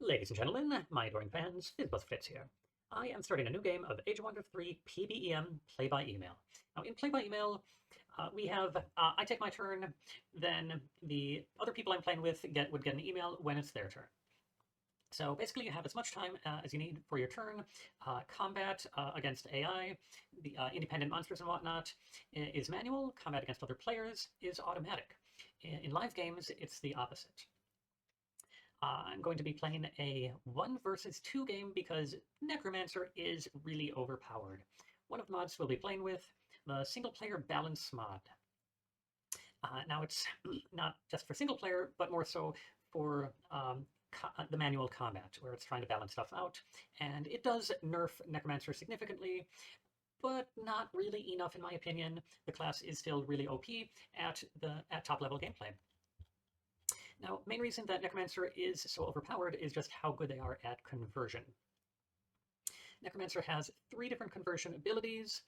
Ladies and gentlemen, my adoring fans, FizzBuzzFlits here. I am starting a new game of Age of Wonders 3 PBEM Play by Email. Now, in Play by Email, I take my turn, then the other people I'm playing with would get an email when it's their turn. So basically, you have as much time as you need for your turn. Combat against AI, the independent monsters and whatnot, is manual. Combat against other players is automatic. In live games, it's the opposite. I'm going to be playing a 1 versus 2 game because Necromancer is really overpowered. One of the mods we'll be playing with, the single player balance mod. Now it's not just for single player, but more so for the manual combat, where it's trying to balance stuff out. And it does nerf Necromancer significantly, but not really enough in my opinion. The class is still really OP at top level gameplay. Now, main reason that Necromancer is so overpowered is just how good they are at conversion. Necromancer has 3 different conversion abilities: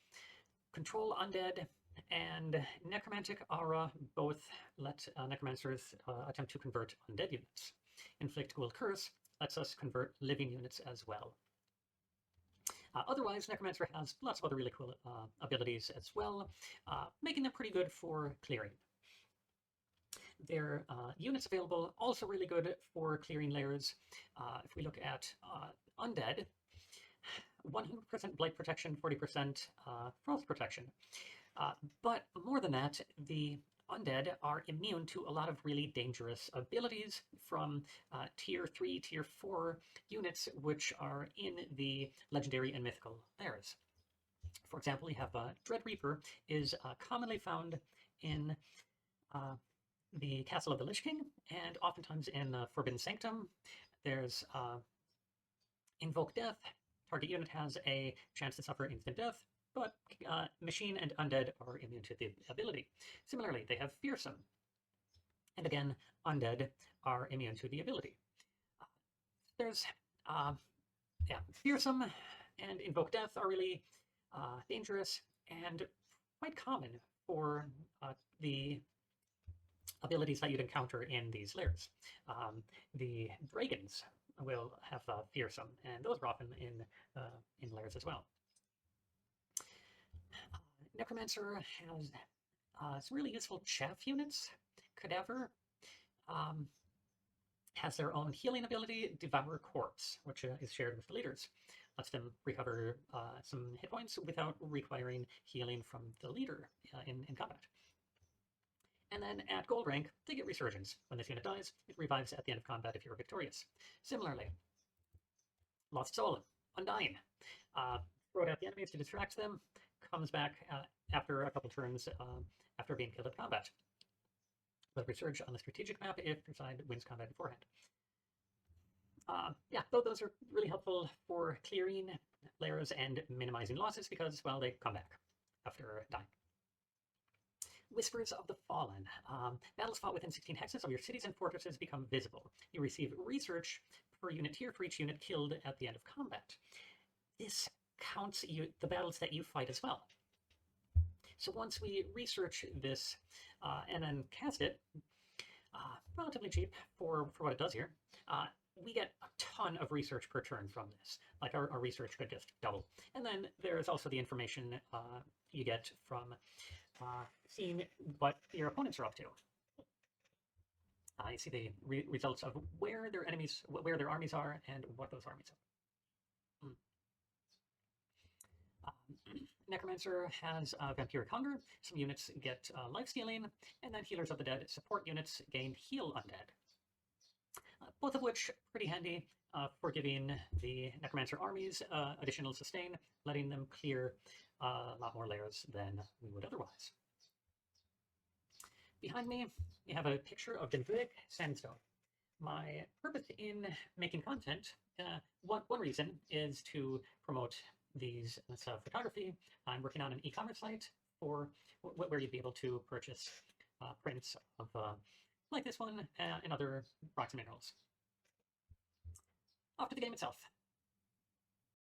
Control Undead and Necromantic Aura. Both let Necromancers attempt to convert undead units. Inflict Ghoul Curse lets us convert living units as well. Otherwise, Necromancer has lots of other really cool abilities as well, making them pretty good for clearing. Their units available also really good for clearing layers. If we look at Undead, 100% Blight Protection, 40% Frost Protection. But more than that, the Undead are immune to a lot of really dangerous abilities from Tier 3, Tier 4 units, which are in the Legendary and Mythical layers. For example, you have Dread Reaper is commonly found in the Castle of the Lich King, and oftentimes in Forbidden Sanctum. There's Invoke Death. Target unit has a chance to suffer instant death, but Machine and Undead are immune to the ability. Similarly, they have Fearsome. And again, Undead are immune to the ability. There's, Fearsome and Invoke Death are really dangerous and quite common for the abilities that you'd encounter in these layers. The dragons will have Fearsome, and those are often in layers as well. Necromancer has some really useful chaff units. Cadaver has their own healing ability, Devour Corpse, which is shared with the leaders. Lets them recover some hit points without requiring healing from the leader in combat. And then at gold rank, they get Resurgence. When this unit dies, it revives at the end of combat if you're victorious. Similarly, Lost Soul, Undying. Throw it at the enemies to distract them, comes back after a couple turns after being killed in combat. Will resurge on the strategic map if your side wins combat beforehand. Though those are really helpful for clearing layers and minimizing losses because, well, they come back after dying. Whispers of the Fallen. Battles fought within 16 hexes of your cities and fortresses become visible. You receive research per unit tier for each unit killed at the end of combat. This counts the battles that you fight as well. So once we research this and then cast it, relatively cheap for what it does here, we get a ton of research per turn from this. Like our research could just double. And then there's also the information you get from seeing what your opponents are up to. You see the results of where their armies are and what those armies are. Necromancer has Vampiric Hunger. Some units get life stealing, and then Healers of the Dead support units gain Heal Undead. Both of which pretty handy for giving the Necromancer armies additional sustain, letting them clear a lot more layers than we would otherwise. Behind me, you have a picture of Dendritic Sandstone. My purpose in making content, one reason is to promote this photography. I'm working on an e-commerce site for where you'd be able to purchase prints of like this one and other rocks and minerals. Off to the game itself.